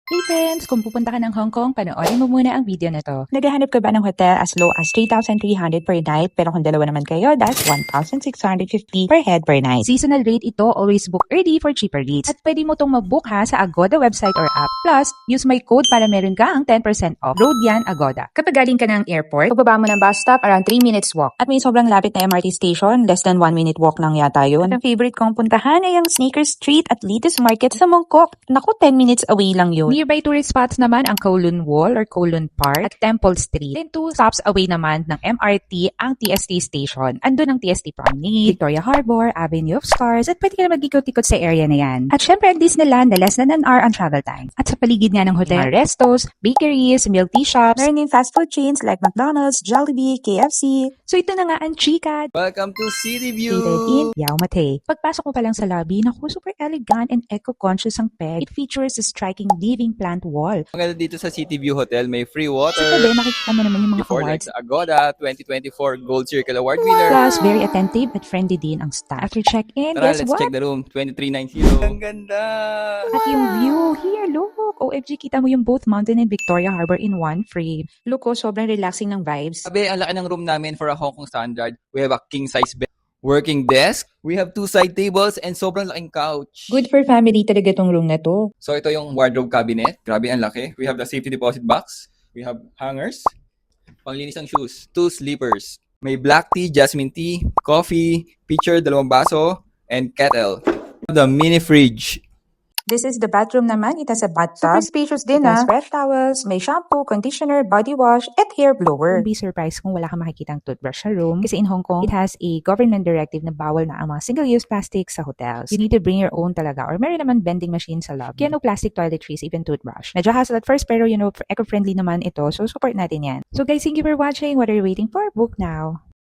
Hey friends! Kung pupunta ka ng Hong Kong, panoorin mo muna ang video na to. Naghahanap ka ba ng hotel as low as 3,300 per night pero kung dalawa naman kayo, that's 1,650 per head per night. Seasonal rate ito, always book early for cheaper rates. At pwede mo tong mag-book ha sa Agoda website or app. Plus, use my code para meron ka ang 10% off. Road yan, Agoda. Kapag galing ka ng airport, pagbaba mo ng bus stop, around 3 minutes walk. At may sobrang lapit na MRT station, less than 1 minute walk lang yata yun. At ang favorite kong puntahan ay ang Sneaker Street at Litis Market sa Mongkok. Naku, 10 minutes away lang yun. Nearby tourist spots naman ang Kowloon Wall or Kowloon Park at Temple Street. Then 2 stops away naman ng MRT ang TST Station. Andun ang TST Promenade, Victoria Harbor, Avenue of Stars at pwede ka na mag-ikot-ikot sa area na yan. At syempre ang Disneyland na less than an hour ang travel time. At sa paligid nga ng hotel, mga restos, bakeries, milk tea shops. Meron din fast food chains like McDonald's, Jollibee, KFC. So ito na nga ang chika. Welcome to City Seated in View! Yao Mate. Pagpasok mo pa lang sa lobby, naku, super elegant and eco-conscious ang peg. It features a striking living plant wall. Maganda dito sa City View Hotel, may free Sa water. tabi, makikita mo naman yung mga Before like awards. sa Agoda 2024 Gold Circle Award winner. Plus, very attentive at friendly din ang staff. After check-in, Tara, guess let's what? check the room. 2390. Ang ganda! At yung view, here, look! OMG, kita mo yung both mountain and Victoria Harbor in one frame. Look ko, sobrang relaxing ng vibes. Sabi, ang laki ng room namin for a Hong Kong standard. We have a king-size bed, working desk. We have 2 side tables and sobrang laking couch. Good for family talaga tong room na to. So ito yung wardrobe cabinet. Grabe, ang laki. We have the safety deposit box. We have hangers. Panglinis ng shoes. 2 sleepers. May black tea, jasmine tea, coffee, pitcher, 2 baso, and kettle. The mini fridge. This is the bathroom naman. It has a bathtub. Super spacious din It has fresh towels, may shampoo, conditioner, body wash, at hair blower. Don't be surprised kung wala kang makikitang toothbrush sa room. Kasi in Hong Kong, it has a government directive na bawal na ang mga single-use plastic sa hotels. You need to bring your own talaga. Or meron naman vending machine sa lobby. Kaya no plastic toiletries, even toothbrush. Medyo hassle at first, pero eco-friendly naman ito. So support natin yan. So guys, thank you for watching. What are you waiting for? Book now.